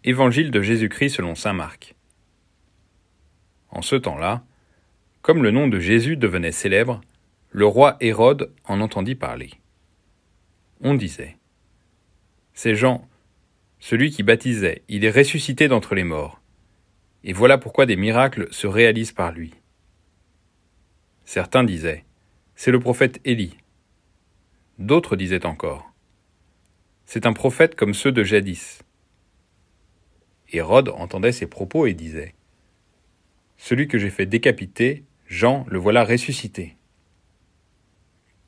Évangile de Jésus-Christ selon saint Marc. En ce temps-là, comme le nom de Jésus devenait célèbre, le roi Hérode en entendit parler. On disait : « C'est Jean, celui qui baptisait, il est ressuscité d'entre les morts, et voilà pourquoi des miracles se réalisent par lui. » Certains disaient : « C'est le prophète Élie. » D'autres disaient encore : « C'est un prophète comme ceux de jadis. » Hérode entendait ces propos et disait : « Celui que j'ai fait décapiter, Jean, le voilà ressuscité. »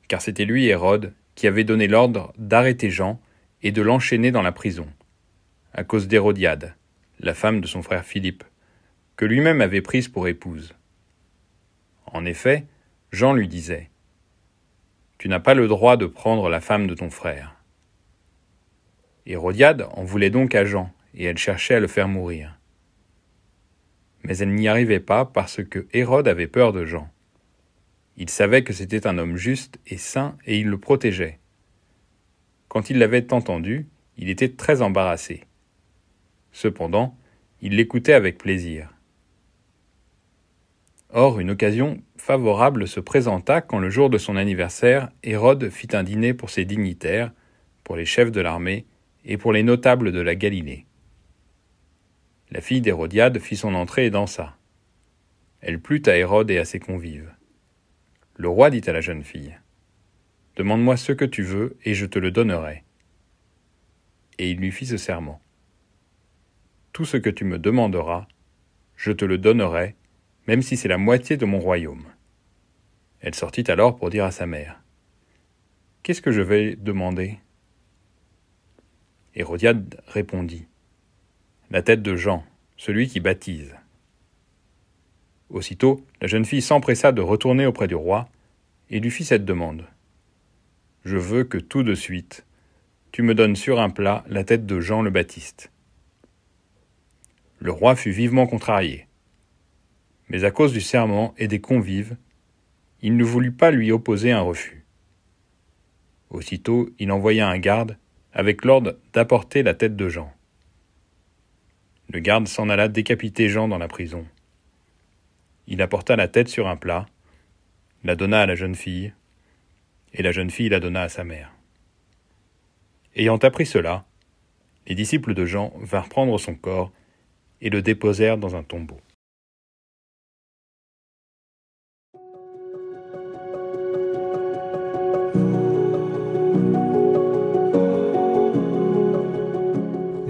Car c'était lui, Hérode, qui avait donné l'ordre d'arrêter Jean et de l'enchaîner dans la prison, à cause d'Hérodiade, la femme de son frère Philippe, que lui-même avait prise pour épouse. En effet, Jean lui disait : « Tu n'as pas le droit de prendre la femme de ton frère. » Hérodiade en voulait donc à Jean, et elle cherchait à le faire mourir. Mais elle n'y arrivait pas parce que Hérode avait peur de Jean. Il savait que c'était un homme juste et saint et il le protégeait. Quand il l'avait entendu, il était très embarrassé. Cependant, il l'écoutait avec plaisir. Or, une occasion favorable se présenta quand le jour de son anniversaire, Hérode fit un dîner pour ses dignitaires, pour les chefs de l'armée et pour les notables de la Galilée. La fille d'Hérodiade fit son entrée et dansa. Elle plut à Hérode et à ses convives. Le roi dit à la jeune fille : « Demande-moi ce que tu veux, et je te le donnerai. » Et il lui fit ce serment : « Tout ce que tu me demanderas, je te le donnerai, même si c'est la moitié de mon royaume. » Elle sortit alors pour dire à sa mère : « Qu'est-ce que je vais demander ?» Hérodiade répondit : « La tête de Jean, celui qui baptise. » Aussitôt, la jeune fille s'empressa de retourner auprès du roi et lui fit cette demande : « Je veux que tout de suite, tu me donnes sur un plat la tête de Jean le Baptiste. » Le roi fut vivement contrarié. Mais à cause du serment et des convives, il ne voulut pas lui opposer un refus. Aussitôt, il envoya un garde avec l'ordre d'apporter la tête de Jean. Le garde s'en alla décapiter Jean dans la prison. Il apporta la tête sur un plat, la donna à la jeune fille, et la jeune fille la donna à sa mère. Ayant appris cela, les disciples de Jean vinrent prendre son corps et le déposèrent dans un tombeau.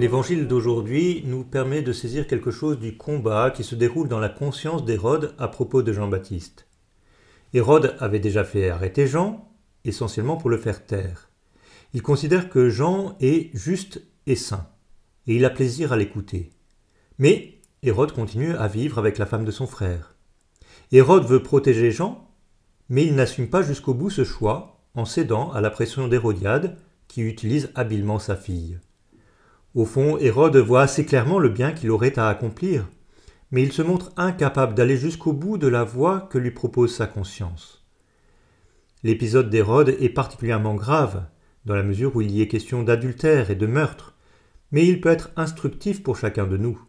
L'évangile d'aujourd'hui nous permet de saisir quelque chose du combat qui se déroule dans la conscience d'Hérode à propos de Jean-Baptiste. Hérode avait déjà fait arrêter Jean, essentiellement pour le faire taire. Il considère que Jean est juste et saint, et il a plaisir à l'écouter. Mais Hérode continue à vivre avec la femme de son frère. Hérode veut protéger Jean, mais il n'assume pas jusqu'au bout ce choix en cédant à la pression d'Hérodiade, qui utilise habilement sa fille. Au fond, Hérode voit assez clairement le bien qu'il aurait à accomplir, mais il se montre incapable d'aller jusqu'au bout de la voie que lui propose sa conscience. L'épisode d'Hérode est particulièrement grave, dans la mesure où il y est question d'adultère et de meurtre, mais il peut être instructif pour chacun de nous.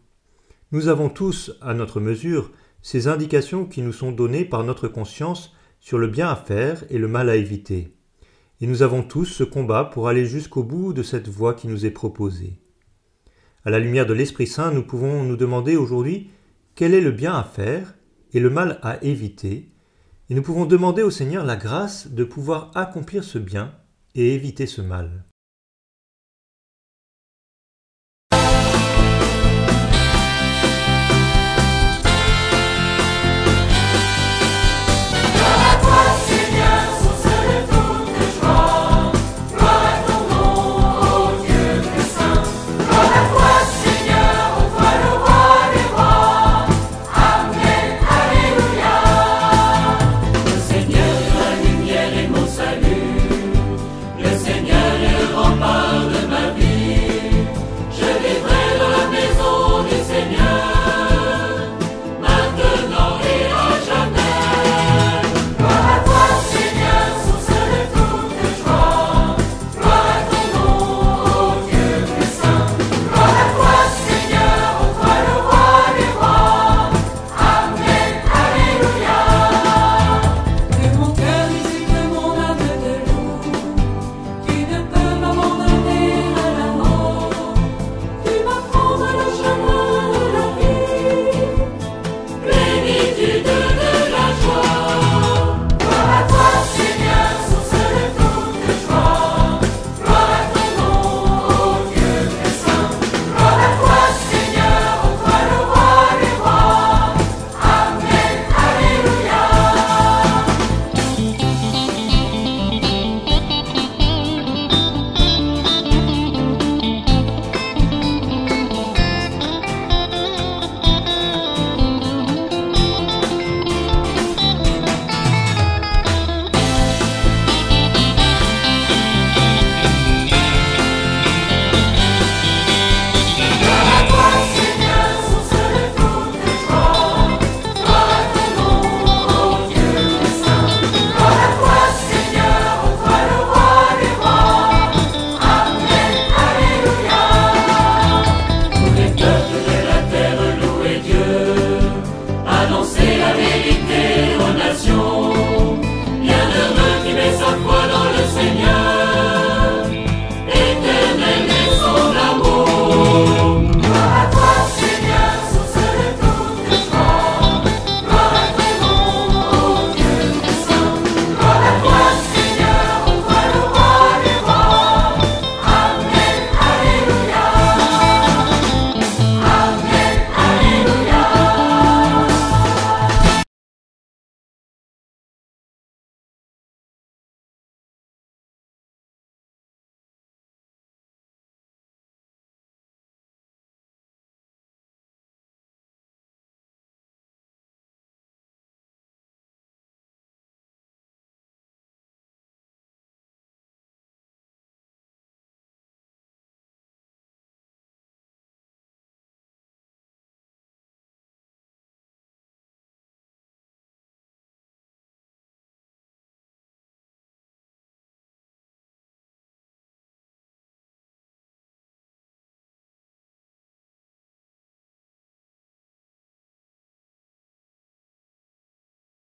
Nous avons tous, à notre mesure, ces indications qui nous sont données par notre conscience sur le bien à faire et le mal à éviter. Et nous avons tous ce combat pour aller jusqu'au bout de cette voie qui nous est proposée. À la lumière de l'Esprit Saint, nous pouvons nous demander aujourd'hui quel est le bien à faire et le mal à éviter, et nous pouvons demander au Seigneur la grâce de pouvoir accomplir ce bien et éviter ce mal.